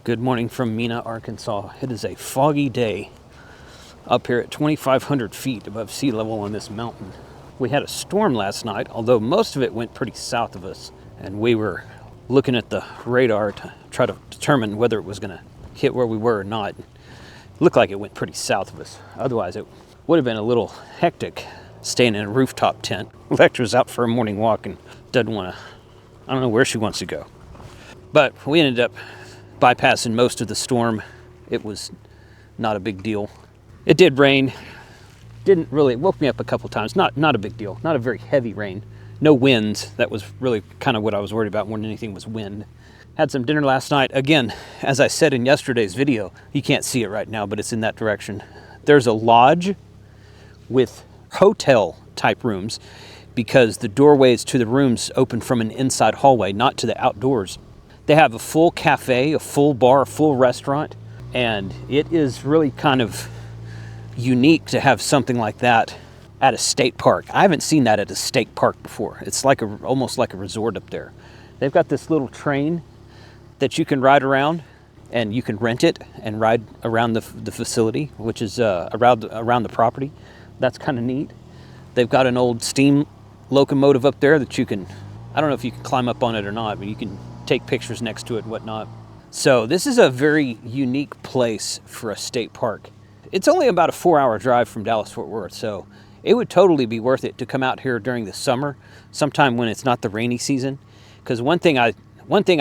Good morning from Mena, Arkansas. It is a foggy day up here at 2,500 feet above sea level on this mountain. We had a storm last night, although most of it went pretty south of us, and we were looking at the radar to try to determine whether it was going to hit where we were or not. It looked like it went pretty south of us. Otherwise, it would have been a little hectic staying in a rooftop tent. Electra's out for a morning walk and doesn't want to, I don't know where she wants to go. But we ended up bypassing most of the storm. It was not a big deal. It did rain. Didn't really, it woke me up a couple times. Not a big deal. Not a very heavy rain. No winds. That was really kind of what I was worried about more than anything was wind. Had some dinner last night. Again, as I said in yesterday's video, you can't see it right now, but it's in that direction. There's a lodge with hotel type rooms because the doorways to the rooms open from an inside hallway, not to the outdoors. They have a full cafe, a full bar, a full restaurant, and it is really kind of unique to have something like that at a state park. I haven't seen that at a state park before. It's like almost like a resort up there. They've got this little train that you can ride around, and you can rent it and ride around the facility, which is around the property. That's kind of neat. They've got an old steam locomotive up there that you can, I don't know if you can climb up on it or not, but you can take pictures next to it and whatnot. So this is a very unique place for a state park. It's only about a 4-hour drive from Dallas-Fort Worth, so it would totally be worth it to come out here during the summer, sometime when it's not the rainy season. Because one thing I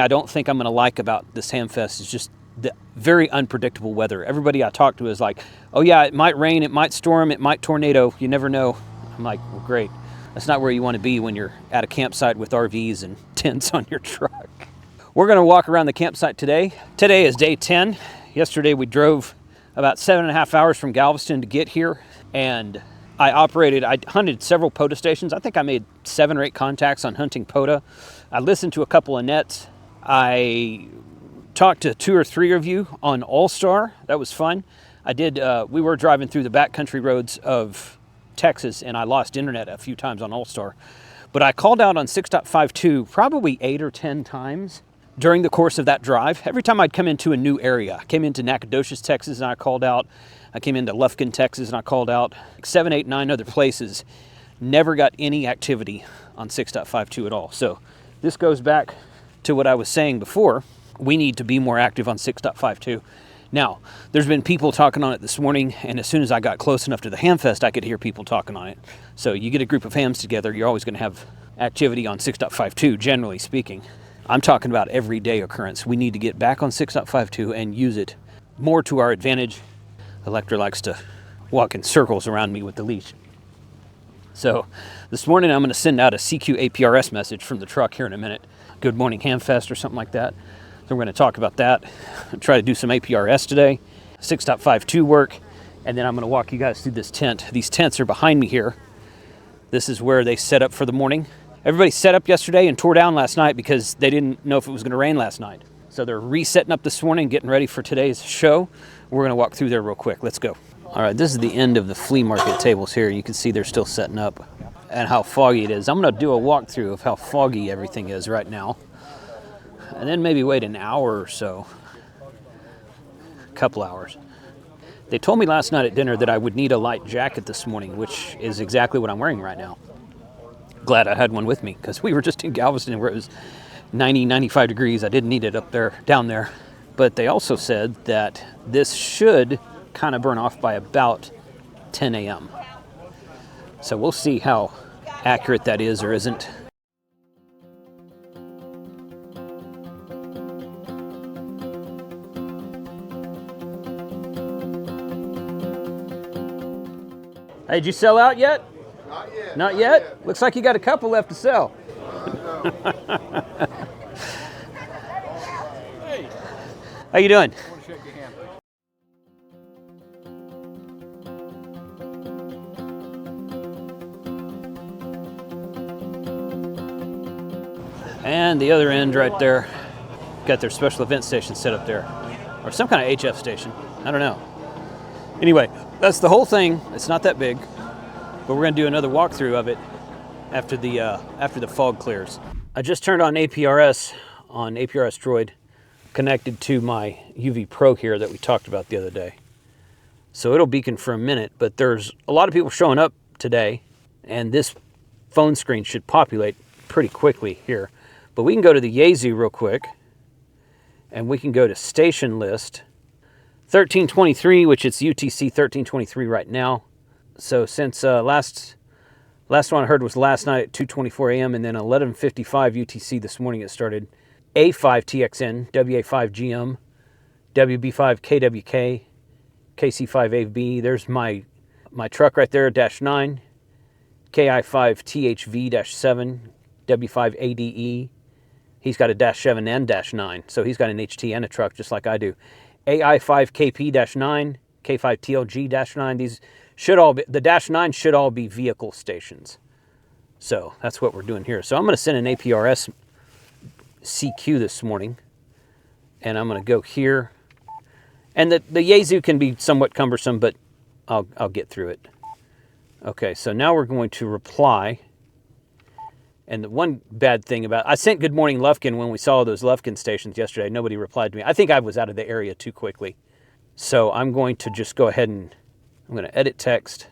don't think I'm going to like about this Hamfest is just the very unpredictable weather. Everybody I talk to is like, oh yeah, it might rain, it might storm, it might tornado, you never know. I'm like, well, great. That's not where you want to be when you're at a campsite with RVs and tents on your truck. We're going to walk around the campsite today. Today is day 10. Yesterday we drove about 7.5 hours from Galveston to get here, and I hunted several POTA stations. I think I made 7 or 8 contacts on hunting POTA. I listened to a couple of nets. I talked to 2 or 3 of you on All-Star. That was fun. We were driving through the backcountry roads of Texas, and I lost internet a few times on All-Star. But I called out on 6.52 probably 8 or 10 times during the course of that drive. Every time I'd come into a new area. I came into Nacogdoches, Texas, and I called out. I came into Lufkin, Texas, and I called out. 7, 8, 9 other places. Never got any activity on 6.52 at all. So this goes back to what I was saying before. We need to be more active on 6.52. Now, there's been people talking on it this morning, and as soon as I got close enough to the Hamfest, I could hear people talking on it. So you get a group of hams together, you're always going to have activity on 6.52, generally speaking. I'm talking about everyday occurrence. We need to get back on 6.52 and use it more to our advantage. Electra likes to walk in circles around me with the leash. So this morning I'm going to send out a CQ APRS message from the truck here in a minute. Good morning Hamfest or something like that. So we're going to talk about that. I'll try to do some APRS today, 6.52 work, and then I'm going to walk you guys through this tent. These tents are behind me here. This is where they set up for the morning. Everybody set up yesterday and tore down last night because they didn't know if it was going to rain last night. So they're resetting up this morning, getting ready for today's show. We're going to walk through there real quick. Let's go. All right, this is the end of the flea market tables here. You can see they're still setting up and how foggy it is. I'm going to do a walkthrough of how foggy everything is right now. And then maybe wait an hour or so. A couple hours. They told me last night at dinner that I would need a light jacket this morning, which is exactly what I'm wearing right now. Glad I had one with me because we were just in Galveston where it was 90, 95 degrees. I didn't need it down there. But they also said that this should kind of burn off by about 10 a.m. So we'll see how accurate that is or isn't. Hey, did you sell out yet? Not yet. Not yet? Looks like you got a couple left to sell. Hey. How you doing? I want to shake your hand. And the other end right there, got their special event station set up there. Or some kind of HF station. I don't know. Anyway, that's the whole thing. It's not that big. But we're going to do another walkthrough of it after the fog clears. I just turned on APRS Droid, connected to my UV Pro here that we talked about the other day. So it'll beacon for a minute, but there's a lot of people showing up today, and this phone screen should populate pretty quickly here. But we can go to the Yaesu real quick, and we can go to station list 1323, which it's UTC 1323 right now. So since last one I heard was last night at 2:24 a.m. and then 11:55 UTC this morning it started. A5 TXN, WA5 GM, WB5 KWK, KC5AB. There's my truck right there, -9, KI5 THV-7, W5 ADE. He's got a -7 and -9, so he's got an HT and a truck just like I do. AI5 KP-9, K5 TLG-9. These should all be, the -9 should all be vehicle stations. So that's what we're doing here. So I'm going to send an APRS CQ this morning, and I'm going to go here. And the Yaesu can be somewhat cumbersome, but I'll get through it. Okay, so now we're going to reply. And the one bad thing about, I sent Good Morning Lufkin when we saw those Lufkin stations yesterday. Nobody replied to me. I think I was out of the area too quickly. So I'm going to just go ahead and I'm going to edit text.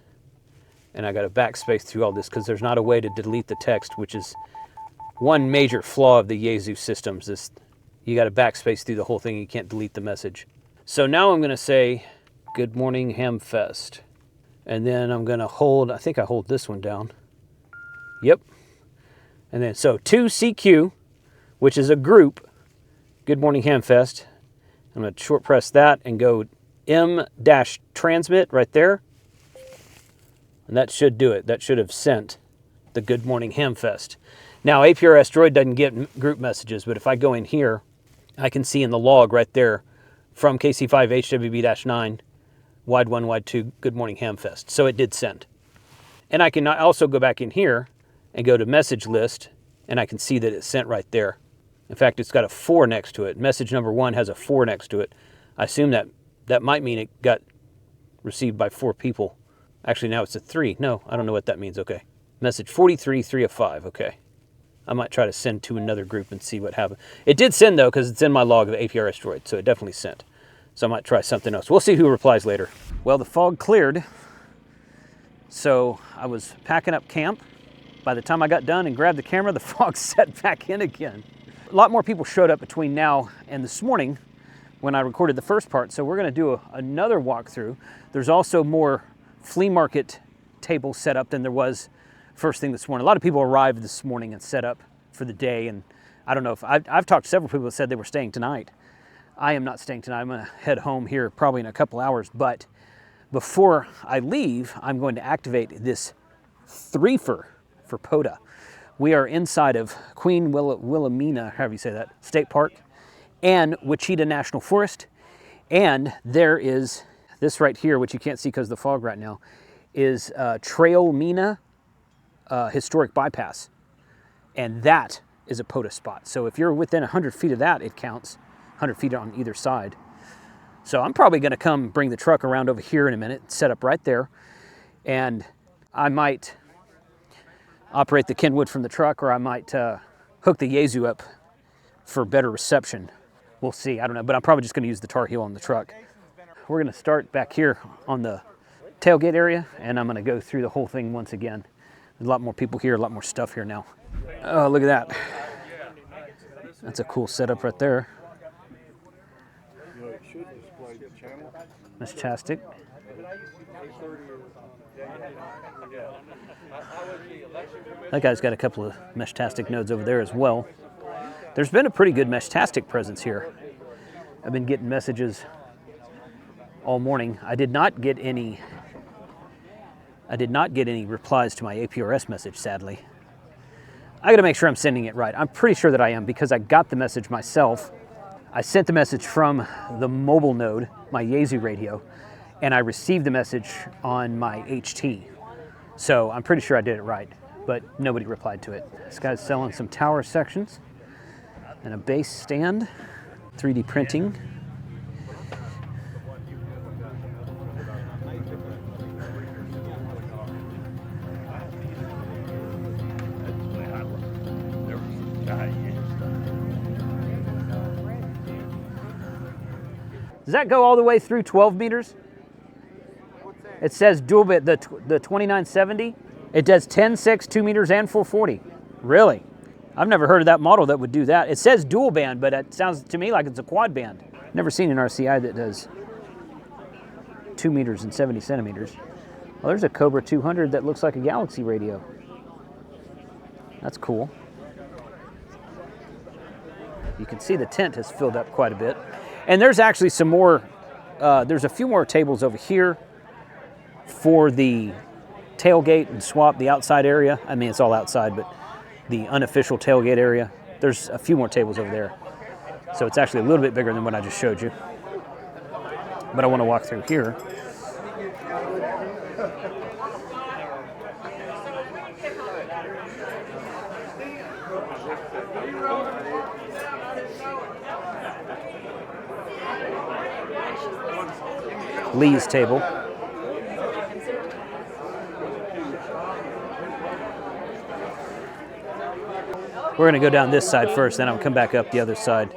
And I got to backspace through all this because there's not a way to delete the text, which is one major flaw of the Yaesu systems. Is you got to backspace through the whole thing. You can't delete the message. So now I'm going to say, Good Morning Hamfest. And then I'm going to hold, I think I hold this one down. Yep. And then, so to CQ, which is a group, Good Morning Hamfest. I'm going to short press that and go M-transmit right there. And that should do it. That should have sent the Good Morning Hamfest. Now, APRS Droid doesn't get group messages, but if I go in here, I can see in the log right there from KC5 HWB-9, wide 1, wide 2, Good Morning Hamfest. So it did send. And I can also go back in here and go to message list, and I can see that it's sent right there. In fact, it's got a 4 next to it. Message number 1 has a 4 next to it. I assume that might mean it got received by 4 people. Actually, now it's a 3. No, I don't know what that means. Okay. Message 43, 3 of 5. Okay. I might try to send to another group and see what happens. It did send, though, because it's in my log of APRS Droid, so it definitely sent. So I might try something else. We'll see who replies later. Well, the fog cleared, so I was packing up camp. By the time I got done and grabbed the camera, the fog set back in again. A lot more people showed up between now and this morning when I recorded the first part, so we're going to do another walkthrough. There's also more flea market tables set up than there was first thing this morning. A lot of people arrived this morning and set up for the day, and I don't know if I've talked to several people that said they were staying tonight. I am not staying tonight. I'm going to head home here probably in a couple hours, but before I leave, I'm going to activate this threefer for POTA. We are inside of Queen Wilhelmina, however you say that, State Park, and Wichita National Forest. And there is this right here, which you can't see because of the fog right now, is Trail Mena Historic Bypass. And that is a POTA spot. So if you're within 100 feet of that, it counts. 100 feet on either side. So I'm probably going to come bring the truck around over here in a minute, set up right there, and I might operate the Kenwood from the truck, or I might hook the Yaesu up for better reception. We'll see, I don't know, but I'm probably just going to use the Tar Heel on the truck. We're going to start back here on the tailgate area, and I'm going to go through the whole thing once again. There's a lot more people here, a lot more stuff here now. Oh, look at that. That's a cool setup right there. Meshtastic. That guy's got a couple of Meshtastic nodes over there as well. There's been a pretty good Meshtastic presence here. I've been getting messages all morning. I did not get any replies to my APRS message, sadly. I gotta make sure I'm sending it right. I'm pretty sure that I am because I got the message myself. I sent the message from the mobile node, my Yaesu radio, and I received the message on my HT. So I'm pretty sure I did it right, but nobody replied to it. This guy's selling some tower sections and a base stand, 3D printing. Does that go all the way through 12 meters? It says dual band, the 2970. It does 10, 6, 2 meters, and 440. Really? I've never heard of that model that would do that. It says dual band, but it sounds to me like it's a quad band. Never seen an RCI that does 2 meters and 70 centimeters. Well, there's a Cobra 200 that looks like a Galaxy radio. That's cool. You can see the tent has filled up quite a bit. And there's actually some more, there's a few more tables over here for the tailgate and swap, the outside area. I mean, it's all outside, but the unofficial tailgate area. There's a few more tables over there. So it's actually a little bit bigger than what I just showed you. But I want to walk through here. Lee's table. We're going to go down this side first, then I'll come back up the other side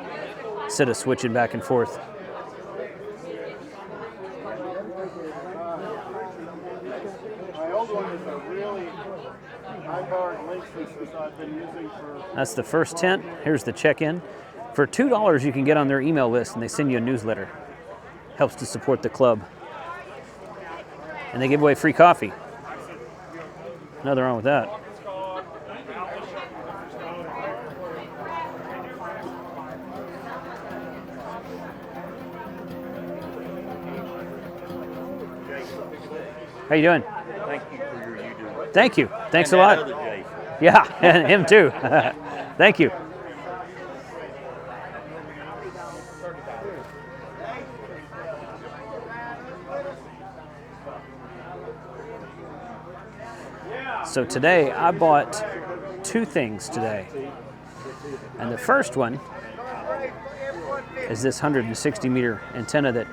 instead of switching back and forth. That's the first tent. Here's the check-in. For $2, you can get on their email list and they send you a newsletter. Helps to support the club. And they give away free coffee. Nothing wrong with that. How you doing? Thank you for your YouTube. Thank you. Thanks And a that lot. other Jason. Yeah, and him too. Thank you. So today I bought two things today. And the first one is this 160 meter antenna that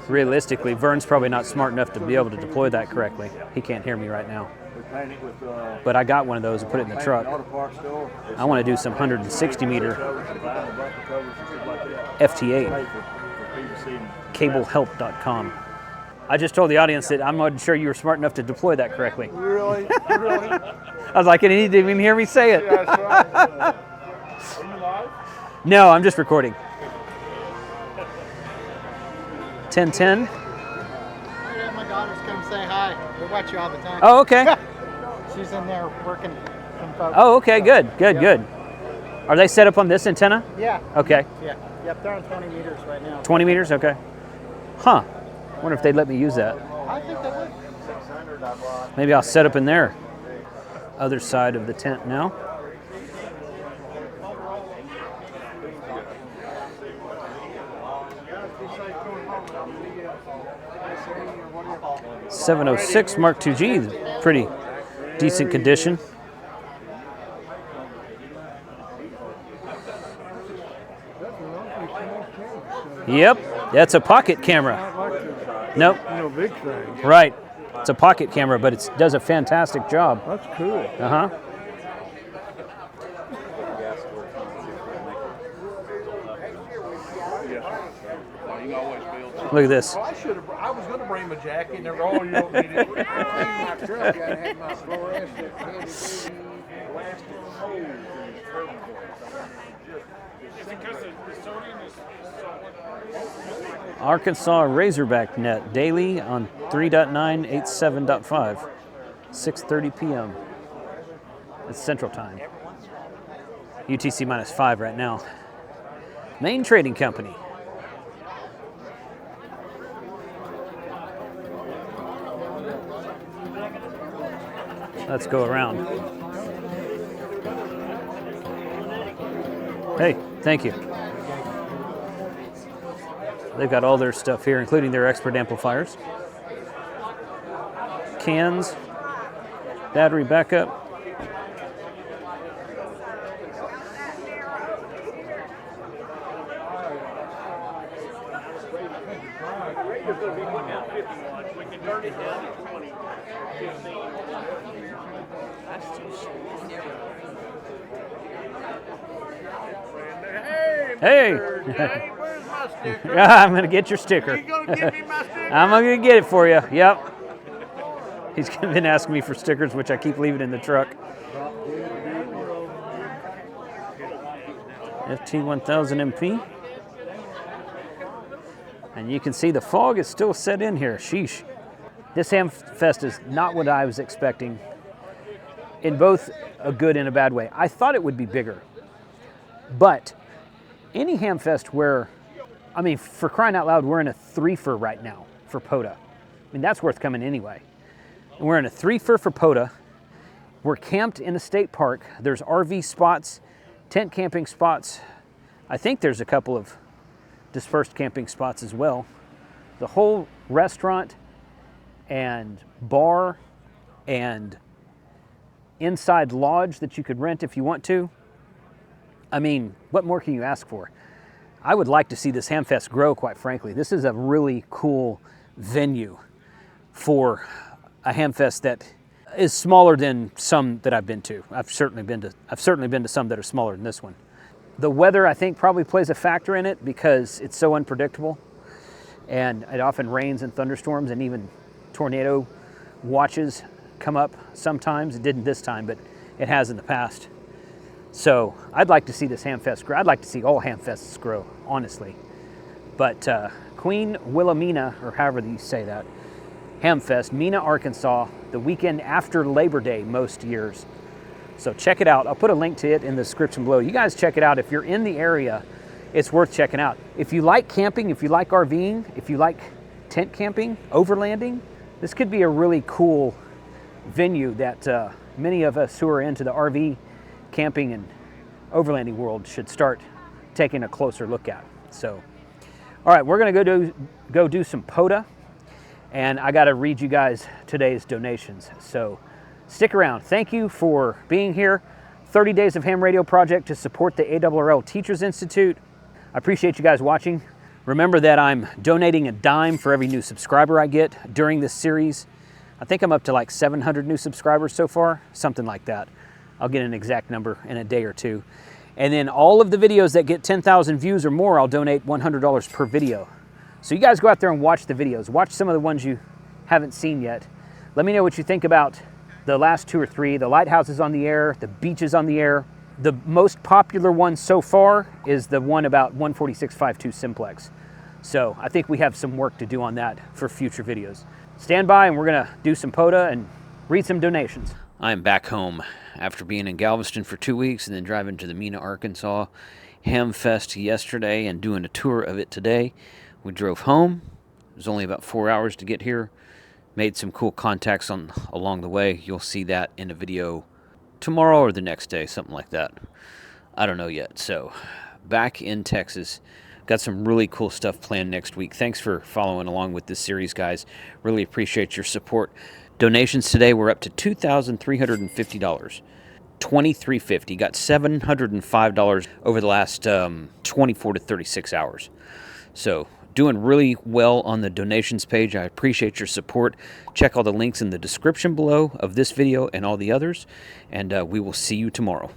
realistically, Vern's probably not smart enough to be able to deploy that correctly. He can't hear me right now. But I got one of those and put it in the truck. I want to do some 160 meter FT8. Cablehelp.com. I just told the audience that I'm not sure you were smart enough to deploy that correctly. Really? Really? I was like, and he didn't even hear me say it. Yeah, that's right. Are you live? No, I'm just recording. 1010. Yeah, my daughter's come say hi. We watch you all the time. Oh, okay. She's in there working some folks. Oh, okay, good, good, good. Are they set up on this antenna? Yeah. Okay. Yeah. Yep, they're on 20 meters right now. 20 meters? Okay. Huh. Wonder if they'd let me use that. I think they would. Maybe I'll set up in there. Other side of the tent now. .706 Mark IIG, pretty decent condition. Yep, that's a pocket camera. Nope. No big thing. Right. It's a pocket camera, but it does a fantastic job. That's cool. Uh-huh. Look at this. I was going to bring my jacket. Never all you don't need it. My truck, I had my fluorescent Arkansas Razorback Net daily on 3.9, 87.5, 6:30 p.m. It's Central Time. UTC -5 right now. Main Trading Company. Let's go around. Hey, thank you. They've got all their stuff here, including their expert amplifiers. Cans, battery backup. Hey! my sticker. I'm going to get your sticker. You gonna give me my sticker? I'm going to get it for you. Yep. He's been asking me for stickers, which I keep leaving in the truck. FT1000 MP. And you can see the fog is still set in here. Sheesh. This Hamfest is not what I was expecting, in both a good and a bad way. I thought it would be bigger. But any Hamfest where, I mean, for crying out loud, we're in a 3-fer right now for POTA. I mean, that's worth coming anyway. And we're in a 3-fer for POTA. We're camped in a state park. There's RV spots, tent camping spots. I think there's a couple of dispersed camping spots as well. The whole restaurant and bar and inside lodge that you could rent if you want to. I mean, what more can you ask for? I would like to see this Hamfest grow, quite frankly. This is a really cool venue for a Hamfest that is smaller than some that I've been to. I've certainly been to some that are smaller than this one. The weather, I think, probably plays a factor in it because it's so unpredictable, and it often rains and thunderstorms, and even tornado watches come up sometimes. It didn't this time, but it has in the past. So I'd like to see this Hamfest grow. I'd like to see all Hamfests grow, honestly. But Queen Wilhelmina, or however you say that, Hamfest, Mena, Arkansas, the weekend after Labor Day most years. So check it out. I'll put a link to it in the description below. You guys check it out. If you're in the area, it's worth checking out. If you like camping, if you like RVing, if you like tent camping, overlanding, this could be a really cool venue that many of us who are into the RV camping and overlanding world should start taking a closer look at. So, all right, we're gonna go do some POTA, and I gotta read you guys today's donations. So stick around. Thank you for being here. 30 Days of Ham Radio Project to support the ARRL Teachers Institute. I appreciate you guys watching. Remember that I'm donating a dime for every new subscriber I get during this series. I think I'm up to like 700 new subscribers so far, something like that. I'll get an exact number in a day or two. And then all of the videos that get 10,000 views or more, I'll donate $100 per video. So you guys go out there and watch the videos. Watch some of the ones you haven't seen yet. Let me know what you think about the last 2 or 3, the lighthouses on the air, the beaches on the air. The most popular one so far is the one about 146.52 simplex. So I think we have some work to do on that for future videos. Stand by and we're gonna do some POTA and read some donations. I'm back home after being in Galveston for 2 weeks and then driving to the Mena, Arkansas Hamfest yesterday and doing a tour of it today. We drove home. It was only about 4 hours to get here. Made some cool contacts along the way. You'll see that in a video tomorrow or the next day, something like that. I don't know yet. So back in Texas. Got some really cool stuff planned next week. Thanks for following along with this series, guys. Really appreciate your support. Donations today were up to $2,350. $2,350. Got $705 over the last 24 to 36 hours. So doing really well on the donations page. I appreciate your support. Check all the links in the description below of this video and all the others. And we will see you tomorrow.